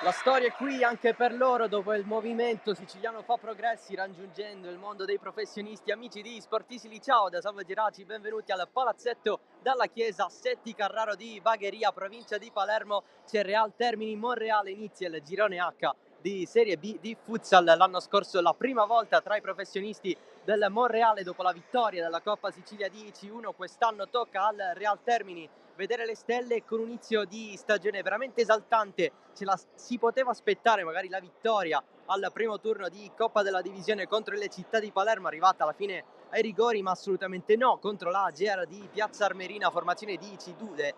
La storia è qui anche per loro, dopo il movimento siciliano fa progressi raggiungendo il mondo dei professionisti. Amici di Sportisili, ciao da Salvo Geraci, benvenuti al palazzetto dalla chiesa Setti Carraro di Bagheria, provincia di Palermo. C'è Real Termini Monreale, inizia il girone H di Serie B di futsal. L'anno scorso la prima volta tra i professionisti del Monreale dopo la vittoria della Coppa Sicilia di C1. Quest'anno tocca al Real Termini vedere le stelle con un inizio di stagione veramente esaltante. Si poteva aspettare magari la vittoria al primo turno di Coppa della Divisione contro le Città di Palermo, arrivata alla fine ai rigori, ma assolutamente no, contro la Gera di Piazza Armerina, formazione di C2,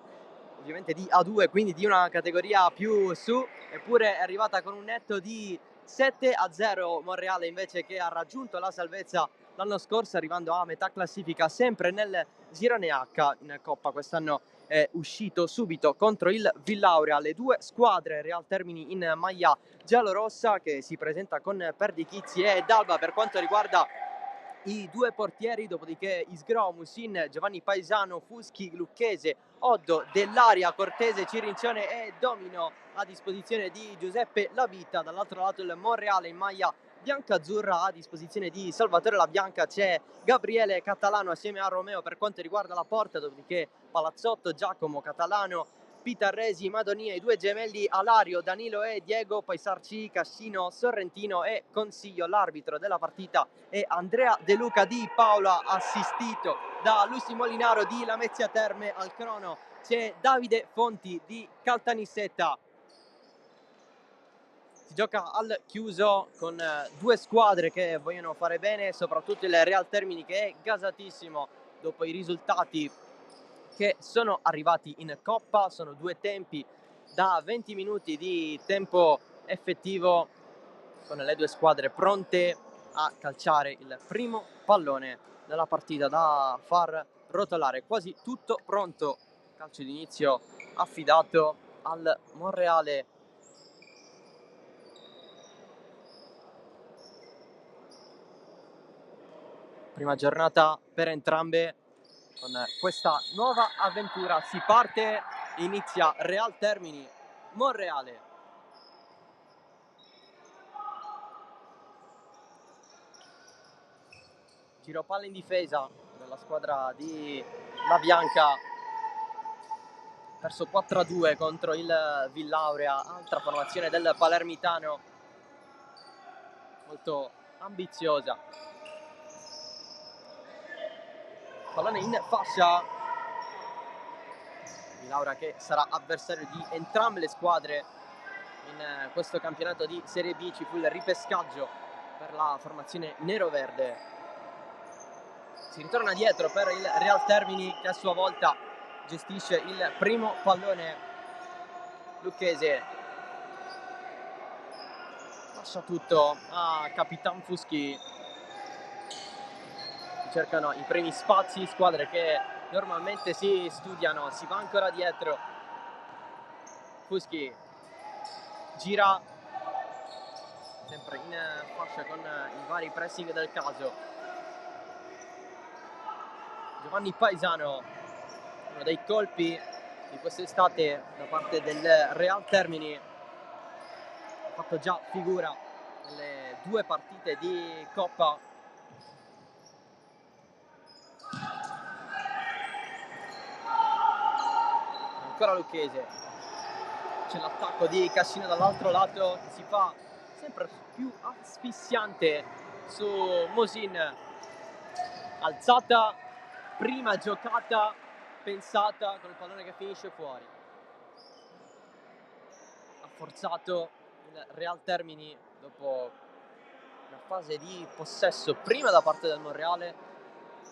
ovviamente di A2, quindi di una categoria più su, eppure è arrivata con un netto di 7-0. Monreale invece, che ha raggiunto la salvezza l'anno scorso arrivando a metà classifica sempre nel girone H in Coppa. Quest'anno è uscito subito contro il Villaurea. Le due squadre, Real Termini in maglia giallorossa, che si presenta con Perdichizzi e Dalba per quanto riguarda i due portieri, dopodiché Isgro, Musin, Giovanni Paesano, Fuschi, Lucchese, Oddo, Dell'Aria, Cortese, Cirincione e Domino a disposizione di Giuseppe Lavita. Dall'altro lato il Monreale in maglia bianca-azzurra a disposizione di Salvatore La Bianca. C'è Gabriele Catalano assieme a Romeo per quanto riguarda la porta, dopodiché Palazzotto, Giacomo Catalano, Pitarresi, Madonia, i due gemelli Alario, Danilo e Diego, poi Sarci, Cascino, Sorrentino e Consiglio. L'arbitro della partita è Andrea De Luca di Paola, assistito da Luci Molinaro di Lamezia Terme. Al crono c'è Davide Fonti di Caltanissetta. Si gioca al chiuso con due squadre che vogliono fare bene, soprattutto il Real Termini, che è gasatissimo dopo i risultati che sono arrivati in Coppa. Sono due tempi da 20 minuti di tempo effettivo, con le due squadre pronte a calciare il primo pallone della partita da far rotolare. Quasi tutto pronto, calcio d'inizio affidato al Monreale. Prima giornata per entrambe. Con questa nuova avventura si parte, inizia Real Termini Monreale. Giro palla in difesa della squadra di La Bianca, perso 4-2 contro il Villaurea, altra formazione del palermitano molto ambiziosa. Pallone in fascia, Villaurea che sarà avversario di entrambe le squadre in questo campionato di Serie B. Ci fu il ripescaggio per la formazione nero-verde. Si ritorna dietro per il Real Termini, che a sua volta gestisce il primo pallone. Lucchese lascia tutto a Capitan Fuschi. Cercano i primi spazi, squadre che normalmente si studiano. Si va ancora dietro. Fuschi gira sempre in fascia con i vari pressing del caso. Giovanni Paesano, uno dei colpi di quest'estate da parte del Real Termini, ha fatto già figura nelle due partite di Coppa. Ancora Lucchese, c'è l'attacco di Cascino dall'altro lato che si fa sempre più asfissiante su Musin. Alzata, prima giocata pensata con il pallone che finisce fuori. Ha forzato il Real Termini dopo una fase di possesso prima da parte del Monreale,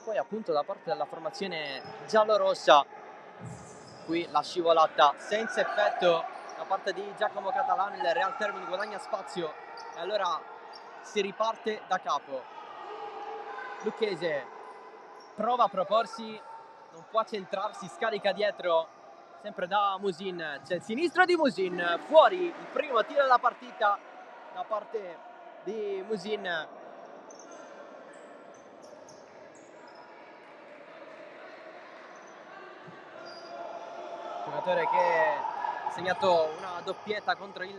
poi appunto da parte della formazione giallorossa. Qui la scivolata senza effetto da parte di Giacomo Catalano. Il Real Termini guadagna spazio e allora si riparte da capo. Lucchese prova a proporsi, non può centrarsi, scarica dietro sempre da Musin. C'è il sinistro di Musin, fuori il primo tiro della partita da parte di Musin. Giocatore che segnato una doppietta contro il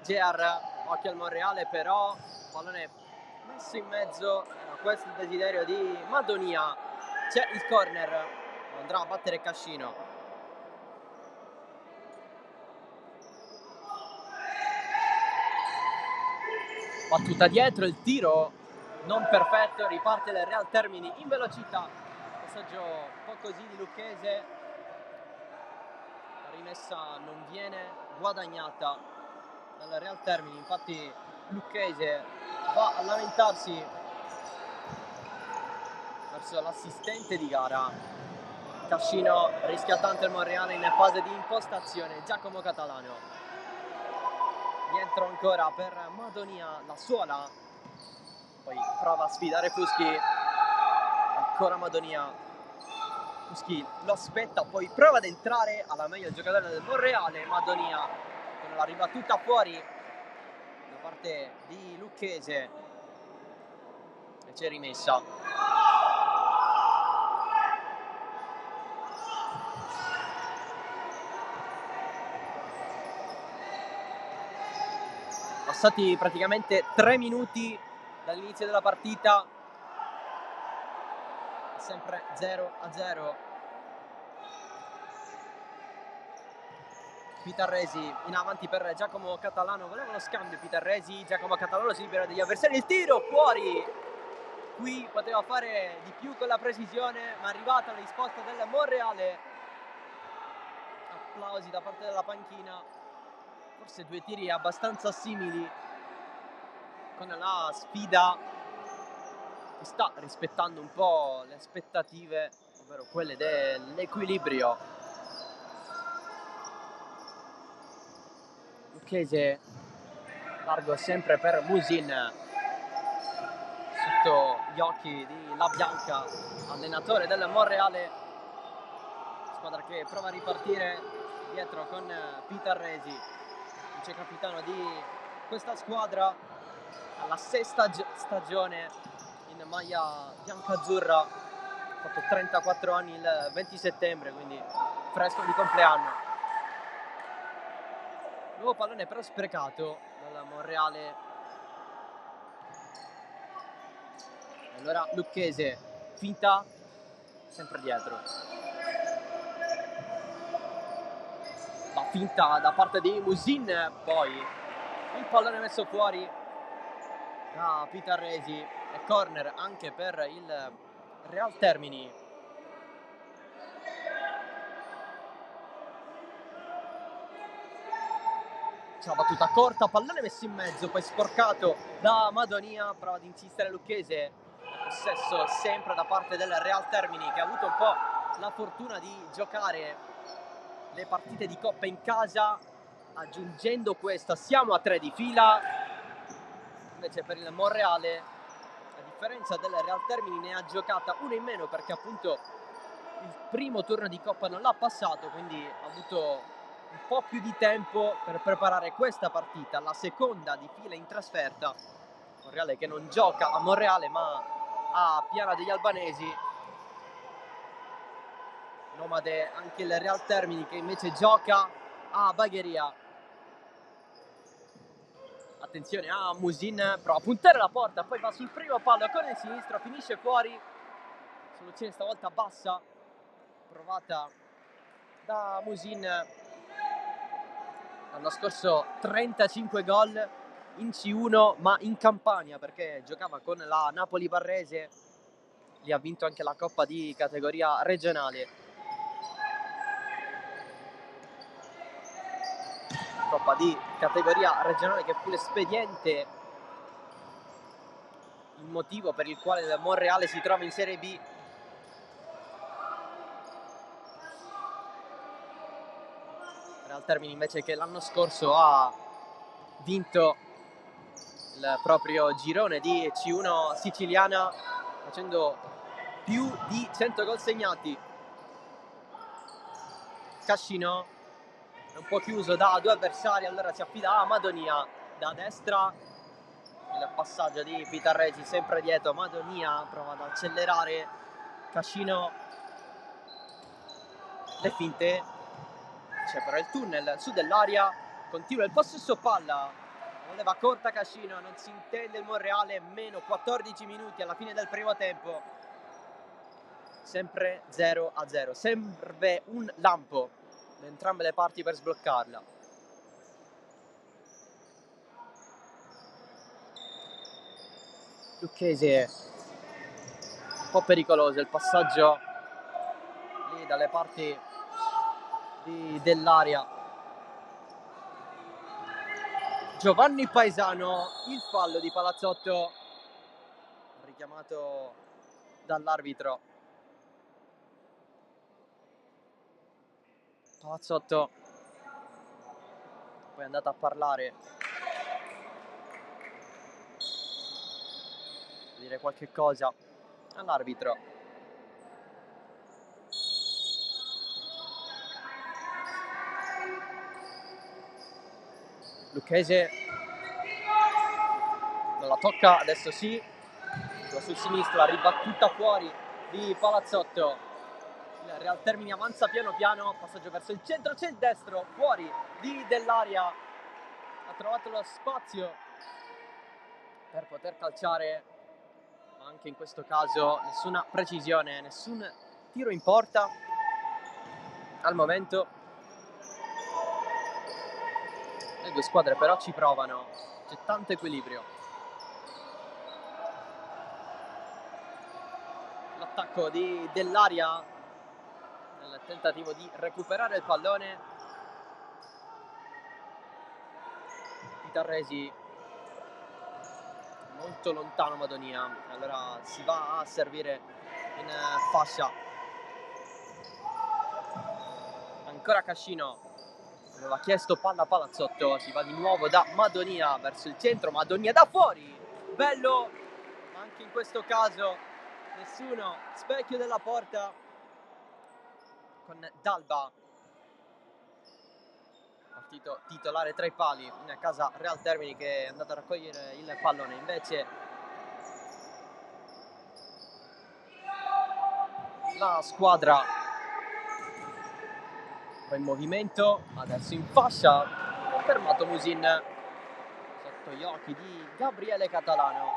GR, occhio al Monreale, però pallone messo in mezzo, questo è il desiderio di Madonia, c'è il corner, andrà a battere Cascino. Battuta dietro, il tiro non perfetto, riparte il Real Termini in velocità, passaggio un po' così di Lucchese, la rimessa non viene guadagnata dal Real Termini, infatti Lucchese va a lamentarsi verso l'assistente di gara. Cascino rischia tanto il Monreale in fase di impostazione, Giacomo Catalano. Rientro ancora per Madonia, la suola, poi prova a sfidare Fuschi, ancora Madonia, Fuschi lo aspetta, poi prova ad entrare alla meglio il giocatore del Monreale, Madonia con la ribattuta fuori da parte di Lucchese e c'è rimessa. Passati praticamente 3 minuti dall'inizio della partita, sempre 0-0. Pitarresi in avanti per Giacomo Catalano, voleva lo scambio Pitarresi, Giacomo Catalano si libera degli avversari, il tiro fuori, qui poteva fare di più con la precisione, ma è arrivata la risposta del Monreale, applausi da parte della panchina, forse due tiri abbastanza simili, con la sfida che sta rispettando un po' le aspettative, ovvero quelle dell'equilibrio. Lucchese largo sempre per Musin, sotto gli occhi di La Bianca, allenatore del Monreale, squadra che prova a ripartire dietro con Pitarresi, vice capitano di questa squadra, alla sesta stagione in maglia bianca-azzurra, ha fatto 34 anni il 20 settembre, quindi fresco di compleanno. Nuovo pallone però sprecato dal Monreale. Allora Lucchese, finta, sempre dietro. La finta da parte di Musin, poi il pallone messo fuori da Pitarresi e corner anche per il Real Termini. C'è la battuta corta, pallone messo in mezzo, poi sporcato da Madonia, prova ad insistere Lucchese, possesso sempre da parte del Real Termini, che ha avuto un po' la fortuna di giocare le partite di Coppa in casa, aggiungendo questa siamo a 3 di fila. Invece per il Monreale, a differenza del Real Termini, ne ha giocata una in meno perché appunto il primo turno di Coppa non l'ha passato, quindi ha avuto un po' più di tempo per preparare questa partita, la seconda di fila in trasferta. Monreale che non gioca a Monreale ma a Piana degli Albanesi. Nomade anche il Real Termini che invece gioca a Bagheria. Attenzione a Musin, prova a puntare la porta, poi va sul primo palo con il sinistro, finisce fuori. Soluzione stavolta bassa, provata da Musin. L'anno scorso 35 gol in C1, ma in Campania, perché giocava con la Napoli Barrese, lì ha vinto anche la Coppa di categoria regionale. Coppa di categoria regionale che fu l'espediente, il motivo per il quale il Monreale si trova in Serie B. Real Termini invece che l'anno scorso ha vinto il proprio girone di C1 siciliana facendo più di 100 gol segnati. Cascino è un po' chiuso da due avversari, allora si affida a Madonia da destra, il passaggio di Pitarresi sempre dietro, Madonia prova ad accelerare, Cascino le finte, c'è però il tunnel su dell'aria, continua il possesso palla, voleva corta Cascino, non si intende il Monreale, meno 14 minuti alla fine del primo tempo, sempre 0-0, serve un lampo da entrambe le parti per sbloccarla. Lucchese, un po' pericoloso il passaggio lì dalle parti dell'area. Giovanni Paesano, il fallo di Palazzotto richiamato dall'arbitro. Palazzotto poi è andato a parlare, a dire qualche cosa all'arbitro. Lucchese non la tocca, adesso sì, sul sinistro, la ribattuta fuori di Palazzotto. Il Real Termini avanza piano piano, passaggio verso il centro, c'è il destro, fuori di dell'area, ha trovato lo spazio per poter calciare, ma anche in questo caso nessuna precisione, nessun tiro in porta al momento. Le due squadre però ci provano, c'è tanto equilibrio. L'attacco di dell'area nel tentativo di recuperare il pallone. Pitarresi molto lontano Madonia, allora si va a servire in fascia. Ancora Cascino, aveva chiesto palla a Palazzotto, si va di nuovo da Madonia verso il centro, Madonia da fuori, bello, ma anche in questo caso nessuno, specchio della porta con Dalba, partito titolare tra i pali in casa Real Termini, che è andato a raccogliere il pallone. Invece la squadra va in movimento, adesso in fascia, fermato Musin sotto gli occhi di Gabriele Catalano,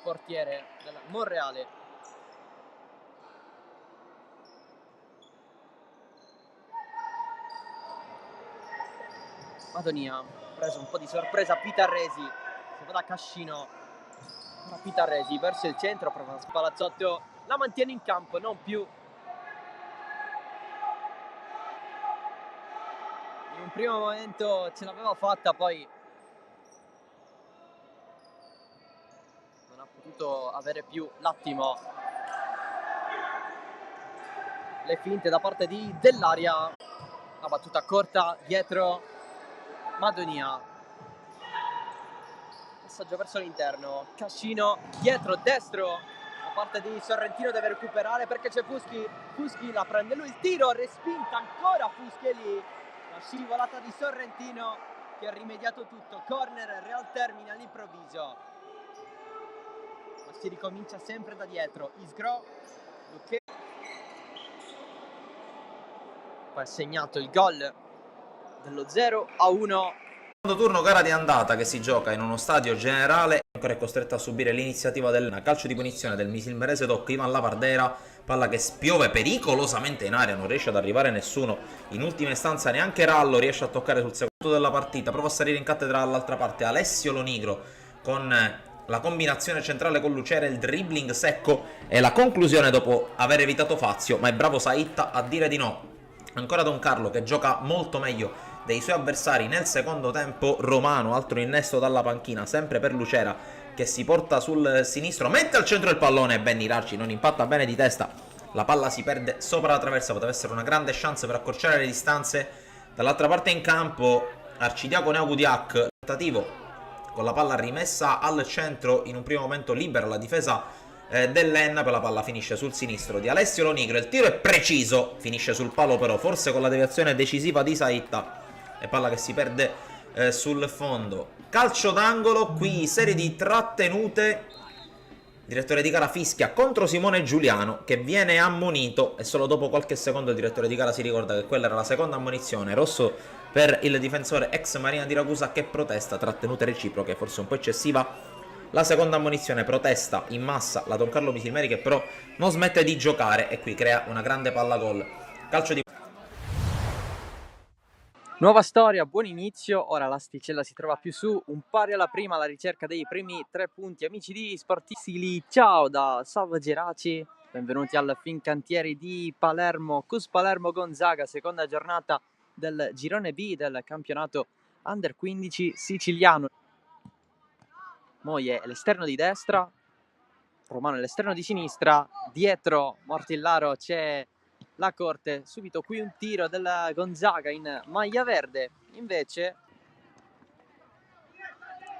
portiere del Monreale. Madonia ha preso un po' di sorpresa Pitarresi, si va da Cascino, ora Pitarresi verso il centro, prova Palazzotto, la mantiene in campo, non più. In un primo momento ce l'aveva fatta, poi non ha potuto avere più l'attimo. Le finte da parte di dell'area, la battuta corta dietro Madonia, passaggio verso l'interno, Cascino dietro destro da parte di Sorrentino, deve recuperare perché c'è Fuschi la prende lui, il tiro, respinta ancora Fuschi, lì la scivolata di Sorrentino che ha rimediato tutto. Corner Real Termini all'improvviso, ma si ricomincia sempre da dietro. Isgro, Lucchese, poi ha segnato il gol dello 0-1. Secondo turno, gara di andata che si gioca in uno stadio generale. Ancora è costretto a subire l'iniziativa del calcio di punizione del misilmerese Doc Ivan Lapardera, palla che spiove pericolosamente in aria, non riesce ad arrivare nessuno, in ultima istanza neanche Rallo riesce a toccare sul secondo della partita. Prova a salire in cattedra dall'altra parte Alessio Lonigro con la combinazione centrale con Lucera, il dribbling secco e la conclusione dopo aver evitato Fazio, ma è bravo Saitta a dire di no. Ancora Don Carlo che gioca molto meglio dei suoi avversari nel secondo tempo. Romano, altro innesto dalla panchina, sempre per Lucera, che si porta sul sinistro, mette al centro il pallone e Benny Racci non impatta bene di testa, la palla si perde sopra la traversa, poteva essere una grande chance per accorciare le distanze. Dall'altra parte in campo Arcidiacono Augudiac, tentativo con la palla rimessa al centro, in un primo momento libera la difesa dell'Enna, per la palla finisce sul sinistro di Alessio Lonigro, il tiro è preciso, finisce sul palo però, forse con la deviazione decisiva di Saitta, e palla che si perde sul fondo. Calcio d'angolo, qui serie di trattenute direttore di gara fischia contro Simone Giuliano, che viene ammonito, e solo dopo qualche secondo il direttore di gara si ricorda che quella era la seconda ammonizione. Rosso per il difensore ex Marina di Ragusa, che protesta, trattenute reciproche, forse un po' eccessiva. La seconda ammonizione, protesta in massa la Don Carlo Misilmeri, che però non smette di giocare e qui crea una grande palla gol. Calcio di... Nuova storia, buon inizio, ora l'asticella si trova più su, un pari alla prima alla ricerca dei primi 3 punti. Amici di Sportissili, ciao da Salvo Geraci, benvenuti al Fincantieri di Palermo, Cus Palermo Gonzaga, seconda giornata del girone B del campionato Under 15 siciliano. Moie è l'esterno di destra, Romano è l'esterno di sinistra, dietro Mortillaro c'è la Corte, subito qui un tiro della Gonzaga in maglia verde, invece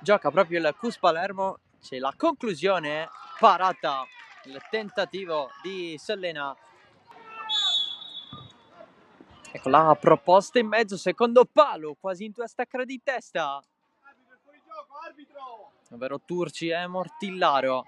gioca proprio il Cus Palermo, c'è la conclusione, parata, il tentativo di Sellena. Ecco la proposta in mezzo, secondo palo, quasi in tua stacca di testa. Ovvero Turci e Mortillaro.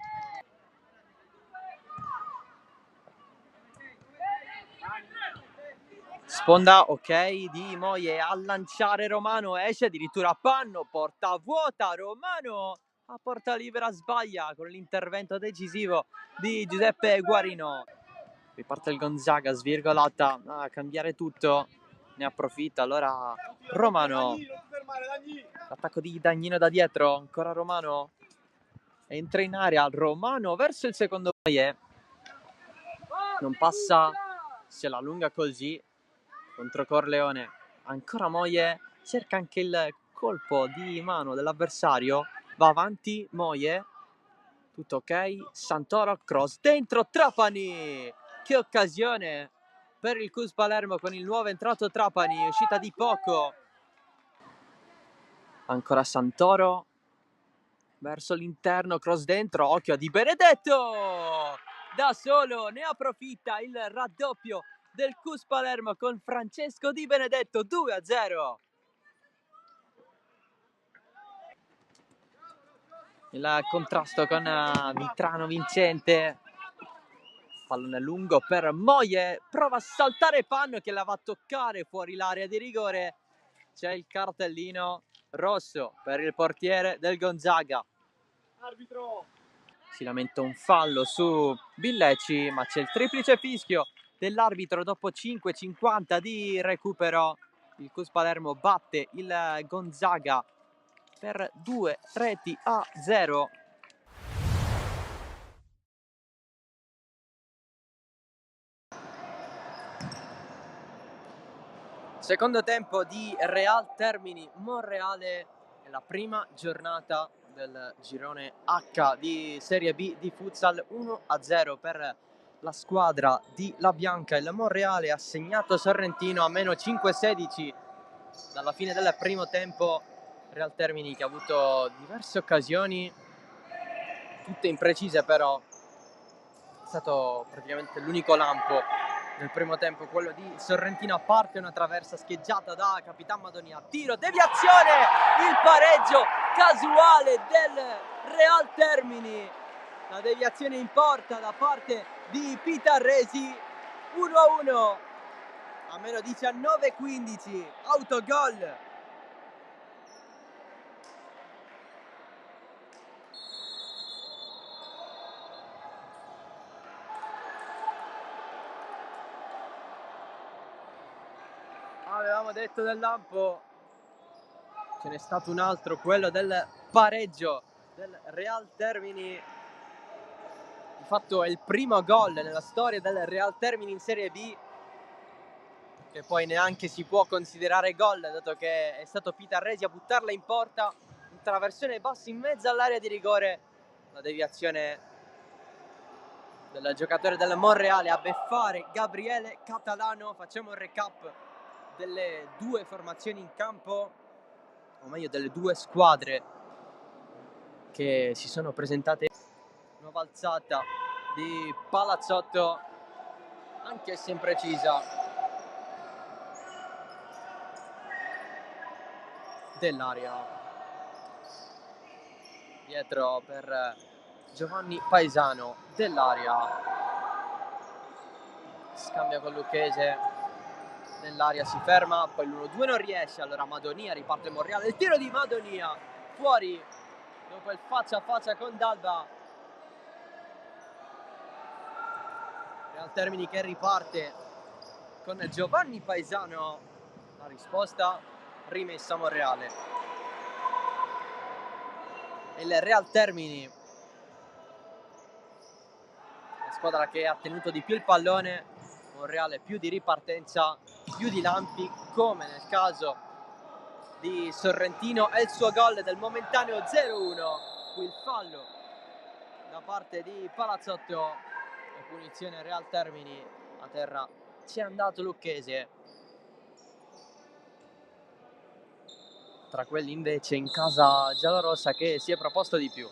Sponda, ok, di Moie a lanciare Romano, esce addirittura a panno, porta vuota, Romano a porta libera sbaglia con l'intervento decisivo di Giuseppe Guarino. Riparte il Gonzaga, svirgolata a cambiare tutto, ne approfitta, allora Romano, l'attacco di Dagnino da dietro, ancora Romano, entra in area, Romano verso il secondo Moie, non passa, se la lunga così, contro Corleone, ancora Moie, cerca anche il colpo di mano dell'avversario, va avanti Moie, tutto ok, Santoro, cross dentro, Trapani, che occasione per il Cus Palermo con il nuovo entrato Trapani, uscita di poco, ancora Santoro, verso l'interno, cross dentro, occhio a Di Benedetto, da solo ne approfitta il raddoppio del Cus Palermo con Francesco Di Benedetto, 2-0. Il contrasto con Vitrano vincente, pallone lungo per Moie, prova a saltare Panno che la va a toccare fuori l'area di rigore, c'è il cartellino rosso per il portiere del Gonzaga. Arbitro! Si lamenta un fallo su Billecci, ma c'è il triplice fischio dell'arbitro dopo 5,50 di recupero. Il Cus Palermo batte il Gonzaga per 2-0. Secondo tempo di Real Termini Monreale, è la prima giornata del girone H di Serie B di futsal, 1-0 per la squadra di La Bianca. Il Monreale ha segnato Sorrentino a meno 5-16 dalla fine del primo tempo. Real Termini che ha avuto diverse occasioni, tutte imprecise, però è stato praticamente l'unico lampo nel primo tempo, quello di Sorrentino. A parte una traversa scheggiata da Capitan Madonia, tiro, deviazione, il pareggio casuale del Real Termini, la deviazione in porta da parte di Pitarresi, 1-1 a meno 19-15, autogol. Avevamo detto del lampo, ce n'è stato un altro, quello del pareggio del Real Termini. Di fatto è il primo gol nella storia del Real Termini in Serie B, che poi neanche si può considerare gol, dato che è stato Pitarresi a buttarla in porta, in traversone bassa in mezzo all'area di rigore, la deviazione del giocatore del Monreale a beffare Gabriele Catalano. Facciamo un recap delle due formazioni in campo, o meglio delle due squadre che si sono presentate. Nuova alzata di Palazzotto, anche se imprecisa, dell'aria, dietro per Giovanni Paesano dell'area, scambia con Lucchese, nell'area si ferma, poi l'1-2 non riesce, allora Madonia, riparte Monreale, il tiro di Madonia fuori dopo il faccia a faccia con D'Alba. Real Termini che riparte con Giovanni Paesano, la risposta rimessa Monreale. Il Real Termini, la squadra che ha tenuto di più il pallone, Monreale più di ripartenza, più di lampi, come nel caso di Sorrentino, e il suo gol del momentaneo 0-1. Qui il fallo da parte di Palazzotto e punizione Real Termini. A terra ci è andato Lucchese. Tra quelli invece in casa giallorossa che si è proposto di più.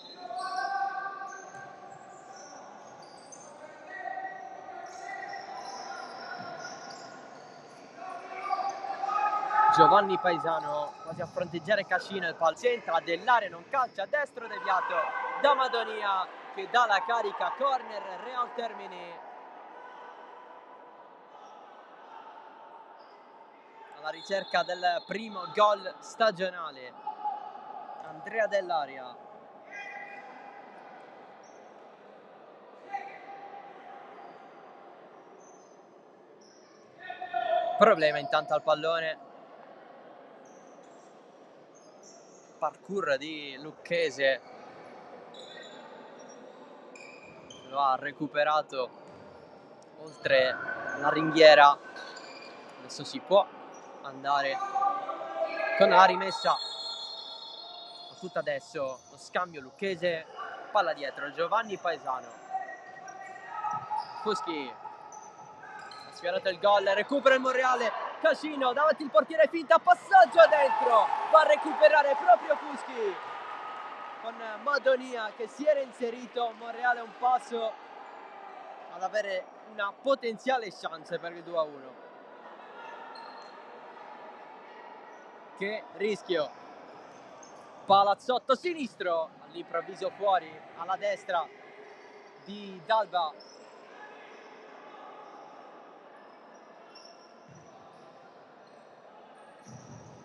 Giovanni Paesano quasi a fronteggiare Cascino, il pal centra dell'area, non calcia, destro deviato da Madonia che dà la carica, corner Real Termini. Alla ricerca del primo gol stagionale, Andrea Dell'Aria. Problema intanto al pallone, parkour di Lucchese, lo ha recuperato oltre la ringhiera. Adesso si può andare con la rimessa. Tutto adesso lo scambio Lucchese, palla dietro Giovanni Paesano. Fuschi ha sfiorato il gol, recupera il Monreale, Cascino davanti il portiere, finta, passaggio dentro, va a recuperare proprio Fuschi con Madonia che si era inserito. Monreale un passo ad avere una potenziale chance per il 2-1. Che rischio, Palazzotto sinistro, all'improvviso fuori alla destra di D'Alba.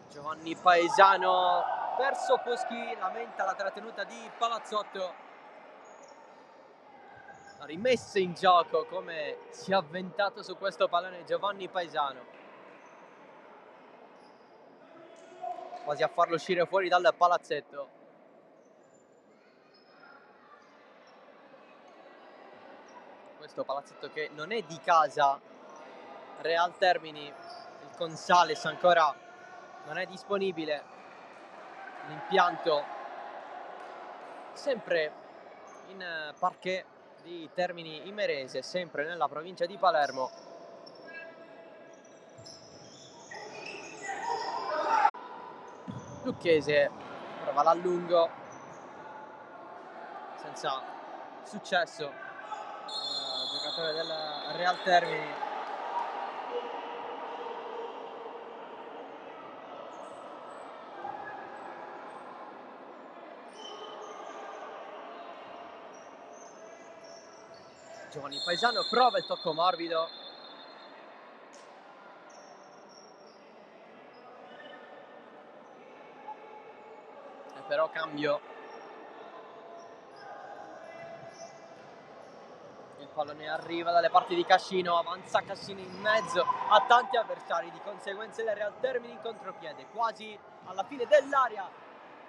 Giovanni Paesano verso Foschi, lamenta la trattenuta di Palazzotto. La rimessa in gioco, come si è avventato su questo pallone Giovanni Paesano, quasi a farlo uscire fuori dal palazzetto. Questo palazzetto che non è di casa Real Termini, il Consales ancora non è disponibile. L'impianto sempre in parquet di Termini Imerese, sempre nella provincia di Palermo. Lucchese prova l'allungo senza successo, giocatore del Real Termini. Giovanni Paesano prova il tocco morbido, e però cambio. Il pallone arriva dalle parti di Cascino, avanza Cascino in mezzo a tanti avversari, di conseguenza il Real Termini in contropiede, quasi alla fine dell'area,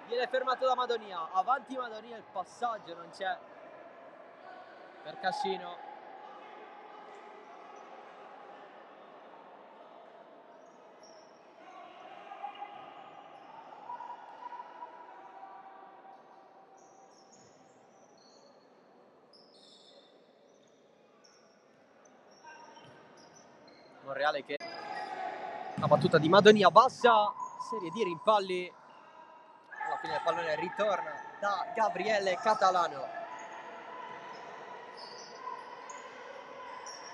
viene fermato da Madonia, avanti Madonia, il passaggio non c'è per Cascino. Monreale che la battuta di Madonia bassa, serie di rimpalli, alla fine il pallone ritorna da Gabriele Catalano.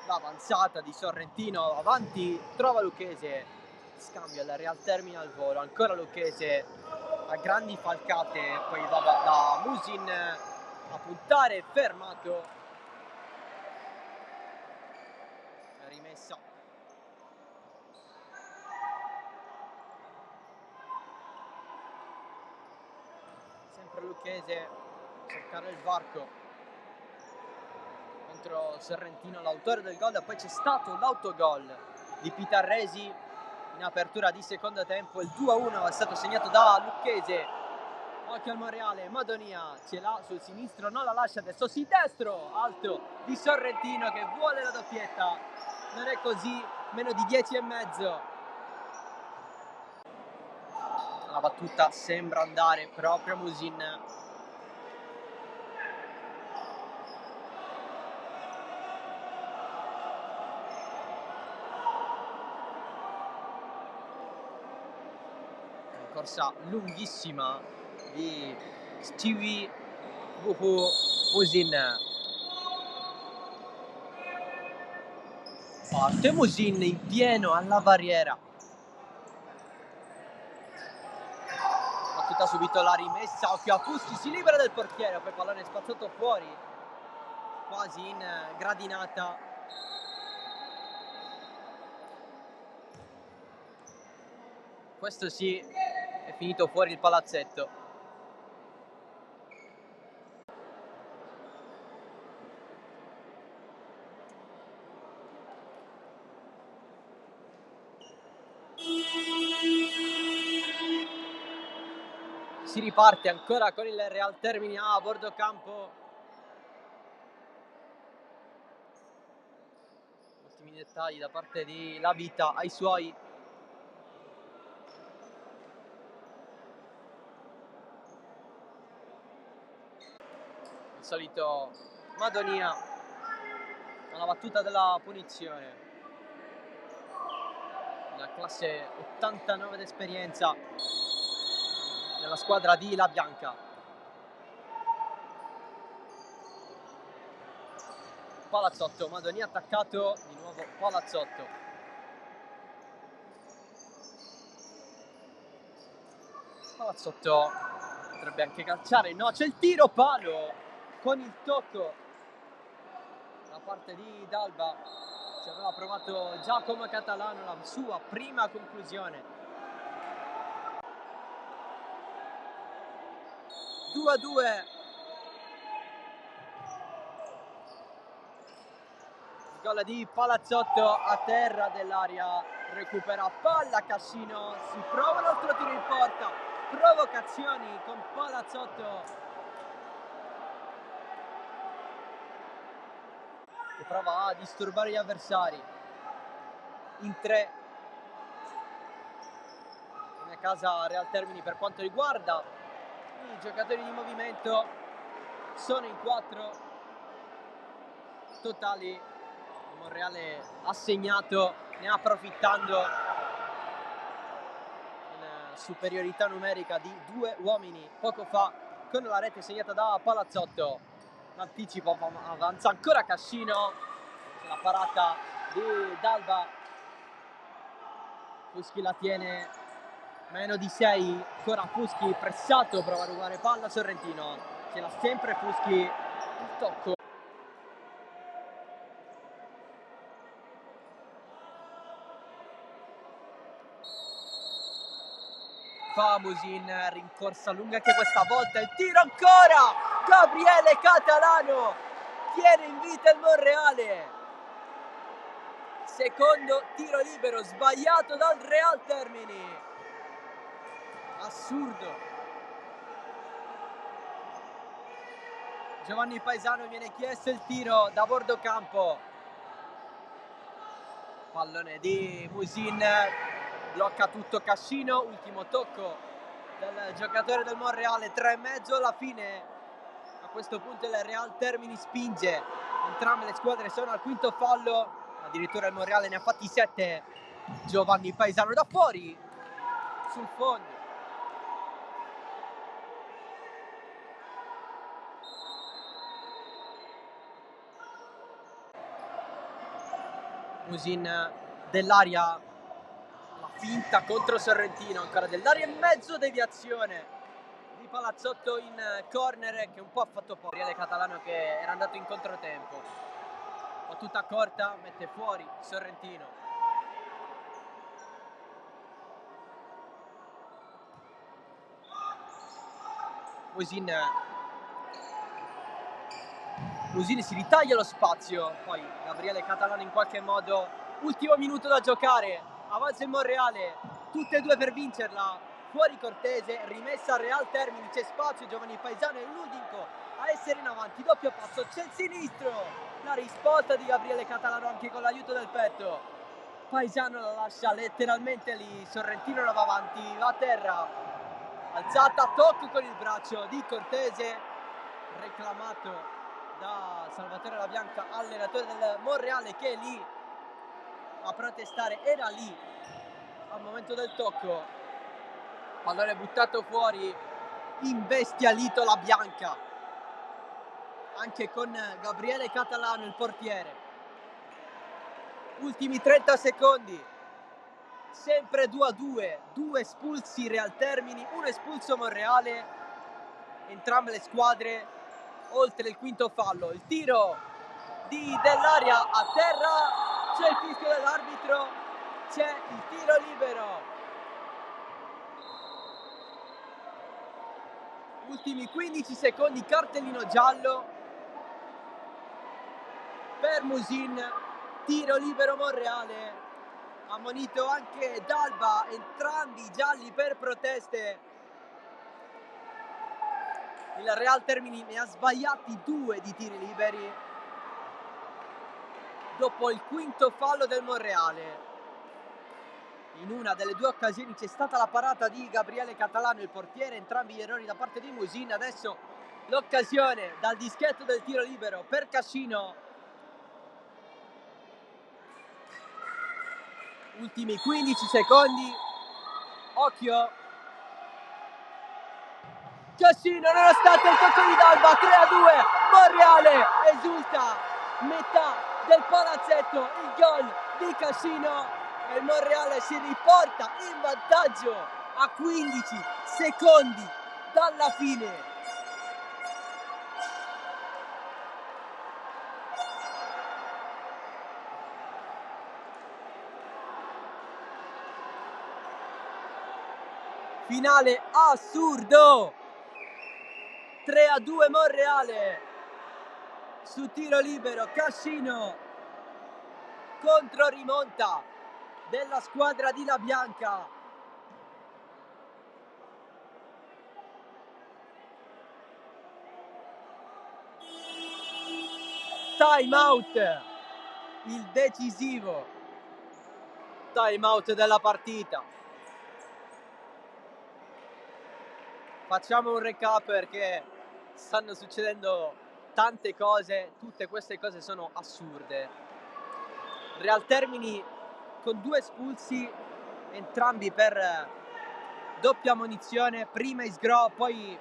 L'avanzata di Sorrentino avanti, trova Lucchese, scambio al Real Termini al volo, ancora Lucchese a grandi falcate, poi da Musin a puntare, fermato. Rimessa. Sempre Lucchese, cercare il varco contro Sorrentino, l'autore del gol. Poi c'è stato l'autogol di Pitarresi in apertura di secondo tempo. Il 2-1 è stato segnato da Lucchese. Occhio al Monreale, Madonia ce l'ha sul sinistro, non la lascia, adesso si destro, alto di Sorrentino che vuole la doppietta, non è così, meno di 10,5. La battuta sembra andare proprio a Musin. Corsa lunghissima di Stevie Buhu Musin. Parte Musin in pieno alla barriera. Battuta subito la rimessa, occhio a Fuschi, si libera del portiere, poi pallone spazzato fuori, quasi in gradinata. Questo sì, è finito fuori il palazzetto. Si riparte ancora con il Real Termini a bordo campo. Ultimi dettagli da parte di La Vita ai suoi. Il solito Madonia alla battuta della punizione. La classe 89 d'esperienza della squadra di La Bianca. Palazzotto, Madonia attaccato, di nuovo Palazzotto. Palazzotto potrebbe anche calciare, no, c'è il tiro, palo con il tocco da parte di Dalba. Ci aveva provato Giacomo Catalano, la sua prima conclusione. 2-2. Il gol di Palazzotto a terra dell'area, recupera palla Cascino, si prova un altro tiro in porta, provocazioni con Palazzotto che prova a disturbare gli avversari. In 3 in casa Real Termini per quanto riguarda i giocatori di movimento, sono in 4 totali. Il Monreale ha segnato, ne approfittando in superiorità numerica di 2 uomini poco fa con la rete segnata da Palazzotto. L'anticipo, avanza ancora Cascino, c'è la parata di Dalba, Fuschi la tiene, meno di 6, ancora Fuschi pressato, prova a rubare palla Sorrentino, ce l'ha sempre Fuschi, il tocco. Musin, rincorsa lunga anche questa volta, il tiro ancora, Gabriele Catalano tiene in vita il Monreale. Secondo tiro libero sbagliato dal Real Termini, assurdo. Giovanni Paesano, viene chiesto il tiro da bordo campo, pallone di Musin, blocca tutto Cascino, ultimo tocco del giocatore del Monreale, 3,5 alla fine. A questo punto il Real Termini spinge, entrambe le squadre sono al quinto fallo, addirittura il Monreale ne ha fatti 7. Giovanni Paesano da fuori, sul fondo. Musin dell'aria, la finta contro Sorrentino, ancora dell'aria in mezzo, deviazione di palazzotto in corner che un po' ha fatto fuori Gabriele Catalano che era andato in controtempo. Battuta corta, mette fuori Sorrentino. Musin si ritaglia lo spazio, poi Gabriele Catalano in qualche modo, ultimo minuto da giocare, avanza il Monreale, tutte e due per vincerla, fuori Cortese, rimessa al Real Termini, c'è spazio, Giovanni Paesano e Ludinco a essere in avanti, doppio passo, c'è il sinistro, la risposta di Gabriele Catalano anche con l'aiuto del petto, Paesano la lascia letteralmente lì, Sorrentino la va avanti, va a terra, alzata, tocco con il braccio di Cortese, reclamato da Salvatore La Bianca, allenatore del Monreale, che è lì a protestare, era lì al momento del tocco, pallone buttato fuori, imbestialito La Bianca, anche con Gabriele Catalano il portiere. Ultimi 30 secondi, sempre 2-2, 2 espulsi Real Termini, 1 espulso Monreale, entrambe le squadre oltre il quinto fallo. Il tiro di Dell'Aria a terra, c'è il fischio dell'arbitro, c'è il tiro libero. Ultimi 15 secondi, cartellino giallo per Musin, tiro libero Monreale, ammonito anche Dalba, entrambi gialli per proteste. Il Real Termini ne ha sbagliati 2 di tiri liberi dopo il quinto fallo del Monreale. In una delle 2 occasioni c'è stata la parata di Gabriele Catalano, il portiere, entrambi gli errori da parte di Musin. Adesso l'occasione dal dischetto del tiro libero per Cascino. Ultimi 15 secondi, occhio. Cascino, nonostante il tocco di Dalba, 3-2, Monreale esulta, metà del palazzetto, il gol di Cascino e il Monreale si riporta in vantaggio a 15 secondi dalla fine. Finale assurdo, 3-2 Monreale su tiro libero, Cascino contro rimonta della squadra di La Bianca. Time out, il decisivo time out della partita. Facciamo un recap perché stanno succedendo tante cose, tutte queste cose sono assurde. Real Termini con 2 espulsi, entrambi per doppia ammonizione, prima Isgro, poi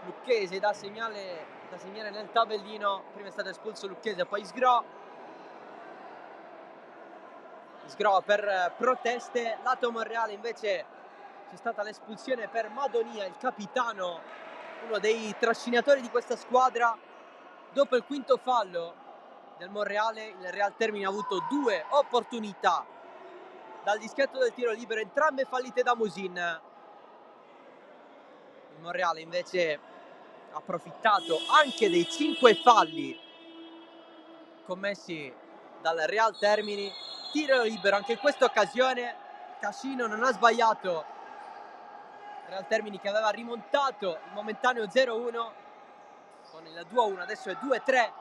Lucchese da segnare nel tabellino, prima è stato espulso Lucchese, poi Isgro per proteste, lato Monreale invece c'è stata l'espulsione per Madonia, il capitano, uno dei trascinatori di questa squadra. Dopo il quinto fallo del Monreale, il Real Termini ha avuto 2 opportunità dal dischetto del tiro libero, entrambe fallite da Musin. Il Monreale invece ha approfittato anche dei 5 falli commessi dal Real Termini. Tiro libero anche in questa occasione, Cascino non ha sbagliato, Real Termini che aveva rimontato il momentaneo 0-1 con il 2-1, adesso è 2-3,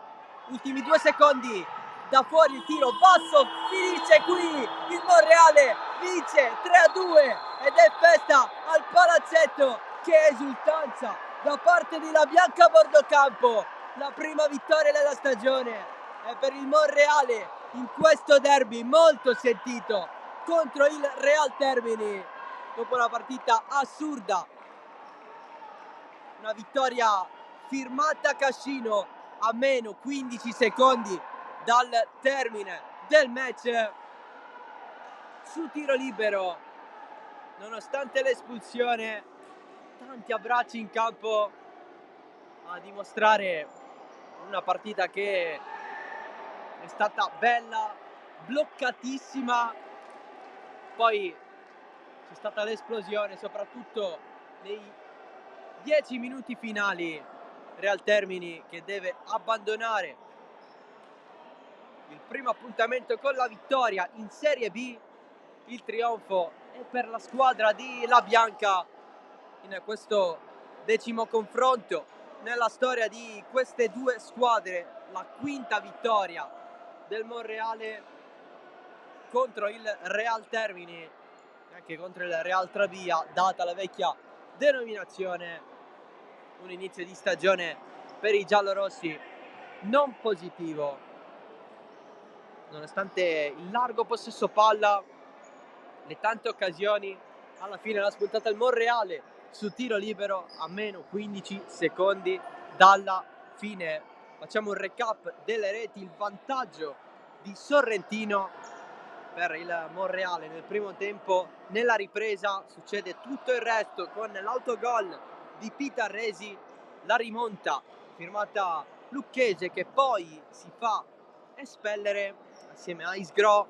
ultimi 2 secondi, da fuori il tiro basso, finisce qui, il Monreale vince 3-2 ed è festa al palazzetto. Che esultanza da parte di La Bianca a bordo campo, la prima vittoria della stagione è per il Monreale in questo derby molto sentito contro il Real Termini. Dopo una partita assurda, una vittoria firmata Cascino a meno 15 secondi dal termine del match su tiro libero, nonostante l'espulsione tanti abbracci in campo a dimostrare una partita che è stata bella, bloccatissima, poi c'è stata l'esplosione, soprattutto nei 10 minuti finali. Real Termini che deve abbandonare il primo appuntamento con la vittoria in Serie B. Il trionfo è per la squadra di La Bianca in questo 10° confronto nella storia di queste due squadre, la quinta vittoria del Monreale contro il Real Termini e anche contro il Real Trabia, data la vecchia denominazione. Un inizio di stagione per i giallorossi non positivo, nonostante il largo possesso palla, le tante occasioni. Alla fine l'ha spuntata il Monreale su tiro libero a meno 15 secondi dalla fine. Facciamo un recap delle reti: il vantaggio di Sorrentino per il Monreale nel primo tempo. Nella ripresa succede tutto il resto con l'autogol di Pitarresi, la rimonta firmata Lucchese che poi si fa espellere assieme a Isgro,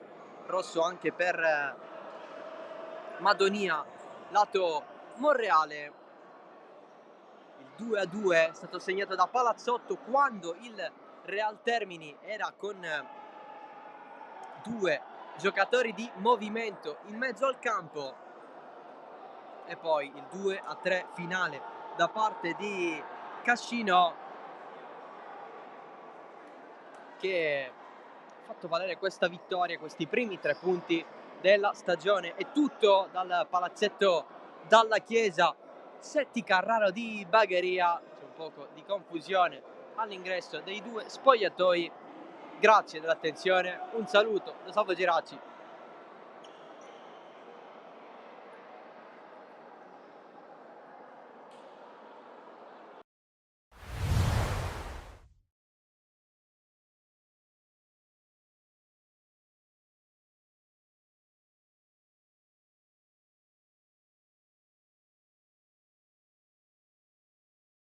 rosso anche per Madonia lato Monreale. Il 2-2 è stato segnato da Palazzotto quando il Real Termini era con due giocatori di movimento in mezzo al campo, e poi il 2-3 finale da parte di Cascino che ha fatto valere questa vittoria, questi primi 3 punti della stagione. È tutto dal palazzetto Dalla Chiesa Setti Carraro di Bagheria. C'è un poco di confusione all'ingresso dei due spogliatoi. Grazie dell'attenzione, un saluto da Salvo Geraci.